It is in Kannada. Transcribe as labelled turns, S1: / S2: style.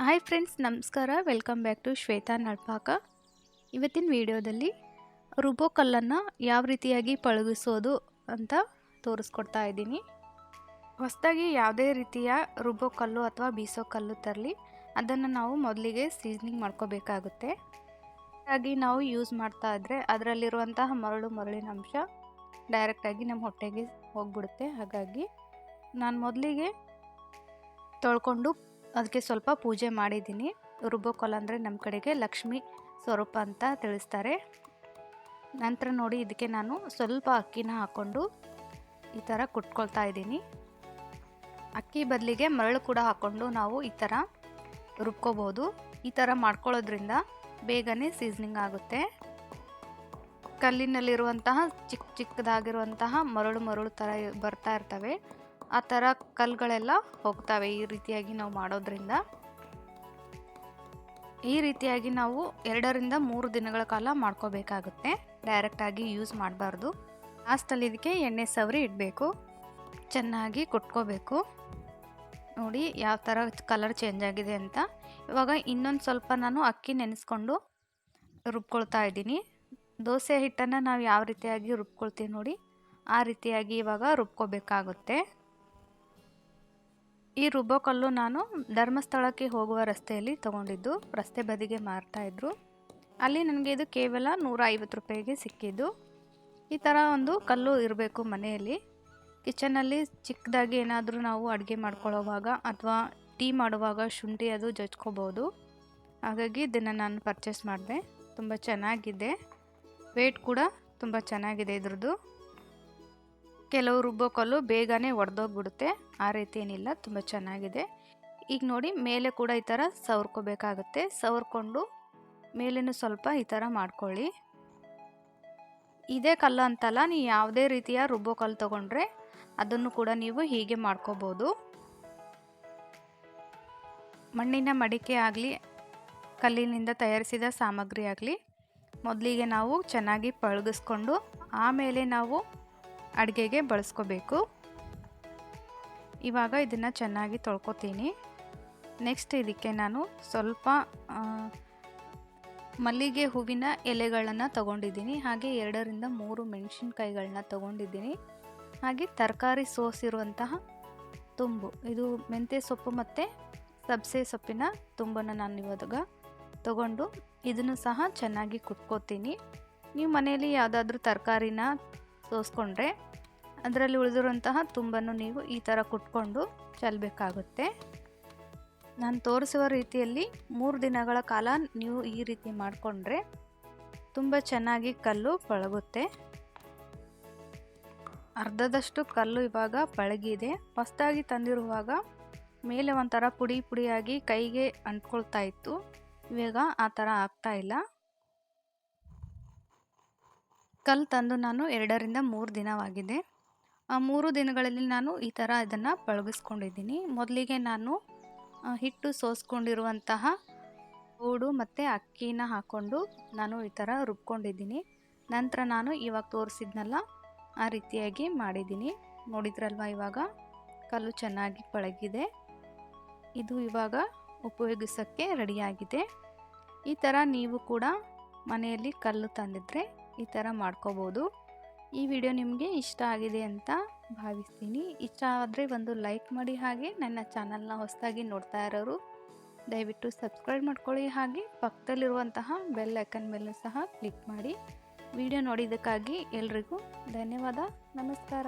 S1: ಹಾಯ್ ಫ್ರೆಂಡ್ಸ್, ನಮಸ್ಕಾರ. Welcome back to Shweta Nalpaka. ಇವತ್ತಿನ ವಿಡಿಯೋದಲ್ಲಿ ರುಬ್ಬೋ ಕಲ್ಲನ್ನು ಯಾವ ರೀತಿಯಾಗಿ ಪಳಗಿಸೋದು ಅಂತ ತೋರಿಸ್ಕೊಡ್ತಾ ಇದ್ದೀನಿ. ಹೊಸದಾಗಿ ಯಾವುದೇ ರೀತಿಯ ರುಬ್ಬೋ ಕಲ್ಲು ಅಥವಾ ಬೀಸೋ ಕಲ್ಲು ತರಲಿ, ಅದನ್ನು ನಾವು ಮೊದಲಿಗೆ ಸೀಸನಿಂಗ್ ಮಾಡ್ಕೋಬೇಕಾಗುತ್ತೆ. ಹಾಗಾಗಿ ನಾವು ಯೂಸ್ ಮಾಡ್ತಾ ಇದ್ದರೆ ಅದರಲ್ಲಿರುವಂತಹ ಮರಳಿನ ಅಂಶ ಡೈರೆಕ್ಟಾಗಿ ನಮ್ಮ ಹೊಟ್ಟೆಗೆ ಹೋಗ್ಬಿಡುತ್ತೆ. ಹಾಗಾಗಿ ನಾನು ಮೊದಲಿಗೆ ತೊಳ್ಕೊಂಡು ಅದಕ್ಕೆ ಸ್ವಲ್ಪ ಪೂಜೆ ಮಾಡಿದ್ದೀನಿ. ರುಬ್ಬೋ ಕಲ್ಲು ಅಂದರೆ ನಮ್ಮ ಕಡೆಗೆ ಲಕ್ಷ್ಮಿ ಸ್ವರೂಪ ಅಂತ ತಿಳಿಸ್ತಾರೆ. ನಂತರ ನೋಡಿ, ಇದಕ್ಕೆ ನಾನು ಸ್ವಲ್ಪ ಅಕ್ಕಿನ ಹಾಕ್ಕೊಂಡು ಈ ಥರ ಕುಟ್ಕೊಳ್ತಾ ಇದ್ದೀನಿ. ಅಕ್ಕಿ ಬದಲಿಗೆ ಮರಳು ಕೂಡ ಹಾಕ್ಕೊಂಡು ನಾವು ಈ ಥರ ರುಬ್ಕೋಬೋದು. ಈ ಥರ ಮಾಡ್ಕೊಳ್ಳೋದ್ರಿಂದ ಬೇಗನೆ ಸೀಸನಿಂಗ್ ಆಗುತ್ತೆ. ಕಲ್ಲಿನಲ್ಲಿರುವಂತಹ ಚಿಕ್ಕದಾಗಿರುವಂತಹ ಮರಳು ಥರ ಬರ್ತಾ ಇರ್ತವೆ, ಆ ಥರ ಕಲ್ಲುಗಳೆಲ್ಲ ಹೋಗ್ತವೆ ಈ ರೀತಿಯಾಗಿ ನಾವು ಮಾಡೋದ್ರಿಂದ. ಈ ರೀತಿಯಾಗಿ ನಾವು 2 ರಿಂದ 3 ದಿನಗಳ ಕಾಲ ಮಾಡ್ಕೋಬೇಕಾಗುತ್ತೆ. ಡೈರೆಕ್ಟಾಗಿ ಯೂಸ್ ಮಾಡಬಾರ್ದು. ಲಾಸ್ಟಲ್ಲಿ ಇದಕ್ಕೆ ಎಣ್ಣೆ ಸವರಿ ಇಡಬೇಕು. ಚೆನ್ನಾಗಿ ಕುಟ್ಕೋಬೇಕು. ನೋಡಿ ಯಾವ ಥರ ಕಲರ್ ಚೇಂಜ್ ಆಗಿದೆ ಅಂತ. ಇವಾಗ ಇನ್ನೊಂದು ಸ್ವಲ್ಪ ನಾನು ಅಕ್ಕಿ ನೆನೆಸ್ಕೊಂಡು ರುಬ್ಕೊಳ್ತಾ ಇದ್ದೀನಿ. ದೋಸೆ ಹಿಟ್ಟನ್ನು ನಾವು ಯಾವ ರೀತಿಯಾಗಿ ರುಬ್ಕೊಳ್ತೀವಿ ನೋಡಿ, ಆ ರೀತಿಯಾಗಿ ಇವಾಗ ರುಬ್ಕೋಬೇಕಾಗುತ್ತೆ. ಈ ರುಬ್ಬೋ ಕಲ್ಲು ನಾನು ಧರ್ಮಸ್ಥಳಕ್ಕೆ ಹೋಗುವ ರಸ್ತೆಯಲ್ಲಿ ತೊಗೊಂಡಿದ್ದು. ರಸ್ತೆ ಬದಿಗೆ ಮಾರ್ತಾಯಿದ್ರು. ಅಲ್ಲಿ ನನಗೆ ಇದು ಕೇವಲ 150 ರೂಪಾಯಿಗೆ ಸಿಕ್ಕಿದ್ದು. ಈ ಥರ ಒಂದು ಕಲ್ಲು ಇರಬೇಕು ಮನೆಯಲ್ಲಿ. ಕಿಚನಲ್ಲಿ ಚಿಕ್ಕದಾಗಿ ಏನಾದರೂ ನಾವು ಅಡುಗೆ ಮಾಡ್ಕೊಳ್ಳೋವಾಗ ಅಥವಾ ಟೀ ಮಾಡುವಾಗ ಶುಂಠಿ ಅದು ಜಜ್ಕೋಬೋದು. ಹಾಗಾಗಿ ಇದನ್ನು ನಾನು ಪರ್ಚೇಸ್ ಮಾಡಿದೆ. ತುಂಬ ಚೆನ್ನಾಗಿದೆ. ವೇಟ್ ಕೂಡ ತುಂಬ ಚೆನ್ನಾಗಿದೆ ಇದ್ರದ್ದು. ಕೆಲವು ರುಬ್ಬೋ ಕಲ್ಲು ಬೇಗನೆ ಒಡೆದೋಗ್ಬಿಡುತ್ತೆ, ಆ ರೀತಿ ಏನಿಲ್ಲ, ತುಂಬ ಚೆನ್ನಾಗಿದೆ. ಈಗ ನೋಡಿ, ಮೇಲೆ ಕೂಡ ಈ ಥರ ಸವರ್ಕೋಬೇಕಾಗುತ್ತೆ. ಸವರ್ಕೊಂಡು ಮೇಲೇನು ಸ್ವಲ್ಪ ಈ ಥರ ಮಾಡ್ಕೊಳ್ಳಿ. ಇದೇ ಕಲ್ಲು ಅಂತಲ್ಲ, ನೀವು ಯಾವುದೇ ರೀತಿಯ ರುಬ್ಬೋ ಕಲ್ಲು ತೊಗೊಂಡ್ರೆ ಅದನ್ನು ಕೂಡ ನೀವು ಹೀಗೆ ಮಾಡ್ಕೋಬೋದು. ಮಣ್ಣಿನ ಮಡಿಕೆ ಆಗಲಿ, ಕಲ್ಲಿನಿಂದ ತಯಾರಿಸಿದ ಸಾಮಗ್ರಿ ಆಗಲಿ, ಮೊದಲಿಗೆ ನಾವು ಚೆನ್ನಾಗಿ ಪಳಗಿಸ್ಕೊಂಡು ಆಮೇಲೆ ನಾವು ಅಡುಗೆಗೆ ಬಳಸ್ಕೋಬೇಕು. ಇವಾಗ ಇದನ್ನು ಚೆನ್ನಾಗಿ ತೊಳ್ಕೊತೀನಿ. ನೆಕ್ಸ್ಟ್ ಇದಕ್ಕೆ ನಾನು ಸ್ವಲ್ಪ ಮಲ್ಲಿಗೆ ಹೂವಿನ ಎಲೆಗಳನ್ನು ತೊಗೊಂಡಿದ್ದೀನಿ. ಹಾಗೆ 2 ರಿಂದ 3 ಮೆಣಸಿನ್ಕಾಯಿಗಳನ್ನ ತೊಗೊಂಡಿದ್ದೀನಿ. ಹಾಗೆ ತರಕಾರಿ ಸೋಸಿರುವಂತಹ ತುಂಬು, ಇದು ಮೆಂತ್ಯ ಸೊಪ್ಪು ಮತ್ತು ಸಬ್ಸೆ ಸೊಪ್ಪಿನ ತುಂಬನ್ನು ನಾನು ಇವಾಗ ತೊಗೊಂಡು ಇದನ್ನು ಸಹ ಚೆನ್ನಾಗಿ ಕುಟ್ಕೋತೀನಿ. ನೀವು ಮನೆಯಲ್ಲಿ ಯಾವುದಾದ್ರೂ ತರಕಾರಿನ ಸೋಸ್ಕೊಂಡ್ರೆ ಅದರಲ್ಲಿ ಉಳಿದಿರುವಂತಹ ತುಂಬನ್ನು ನೀವು ಈ ಥರ ಕುಟ್ಕೊಂಡು ಚೆಲ್ಲಬೇಕಾಗುತ್ತೆ. ನಾನು ತೋರಿಸುವ ರೀತಿಯಲ್ಲಿ 3 ದಿನಗಳ ಕಾಲ ನೀವು ಈ ರೀತಿ ಮಾಡಿಕೊಂಡ್ರೆ ತುಂಬ ಚೆನ್ನಾಗಿ ಕಲ್ಲು ಪಳಗುತ್ತೆ. ಅರ್ಧದಷ್ಟು ಕಲ್ಲು ಇವಾಗ ಪಳಗಿದೆ. ಹೊಸದಾಗಿ ತಂದಿರುವಾಗ ಮೇಲೆ ಒಂಥರ ಪುಡಿಯಾಗಿ ಕೈಗೆ ಅಂಟ್ಕೊಳ್ತಾ ಇತ್ತು. ಇವಾಗ ಆ ಥರ ಆಗ್ತಾ ಇಲ್ಲ. ಕಲ್ಲು ತಂದು ನಾನು 2 ರಿಂದ 3 ದಿನವಾಗಿದೆ. ಆ 3 ದಿನಗಳಲ್ಲಿ ನಾನು ಈ ಥರ ಇದನ್ನು ಪಳಗಿಸ್ಕೊಂಡಿದ್ದೀನಿ. ಮೊದಲಿಗೆ ನಾನು ಹಿಟ್ಟು ಸೋಸ್ಕೊಂಡಿರುವಂತಹ ಗೂಡು ಮತ್ತು ಅಕ್ಕಿನ ಹಾಕ್ಕೊಂಡು ನಾನು ಈ ಥರ ರುಬ್ಕೊಂಡಿದ್ದೀನಿ. ನಂತರ ನಾನು ಇವಾಗ ತೋರಿಸಿದ್ನಲ್ಲ ಆ ರೀತಿಯಾಗಿ ಮಾಡಿದ್ದೀನಿ. ನೋಡಿದ್ರಲ್ವ, ಇವಾಗ ಕಲ್ಲು ಚೆನ್ನಾಗಿ ಪಳಗಿದೆ. ಇದು ಇವಾಗ ಉಪಯೋಗಿಸೋಕ್ಕೆ ರೆಡಿಯಾಗಿದೆ. ಈ ಥರ ನೀವು ಕೂಡ ಮನೆಯಲ್ಲಿ ಕಲ್ಲು ತಂದಿದ್ರೆ ಈ ಥರ ಮಾಡ್ಕೋಬೋದು. ಈ ವಿಡಿಯೋ ನಿಮಗೆ ಇಷ್ಟ ಆಗಿದೆ ಅಂತ ಭಾವಿಸ್ತೀನಿ. ಇಷ್ಟ ಆದರೆ ಒಂದು ಲೈಕ್ ಮಾಡಿ. ಹಾಗೆ ನನ್ನ ಚಾನಲ್ನ ಹೊಸದಾಗಿ ನೋಡ್ತಾ ಇರೋರು ದಯವಿಟ್ಟು ಸಬ್ಸ್ಕ್ರೈಬ್ ಮಾಡ್ಕೊಳ್ಳಿ. ಹಾಗೆ ಪಕ್ಕದಲ್ಲಿರುವಂತಹ ಬೆಲ್ ಐಕನ್ ಮೇಲೂ ಸಹ ಕ್ಲಿಕ್ ಮಾಡಿ. ವಿಡಿಯೋ ನೋಡಿದ್ದಕ್ಕಾಗಿ ಎಲ್ರಿಗೂ ಧನ್ಯವಾದ. ನಮಸ್ಕಾರ.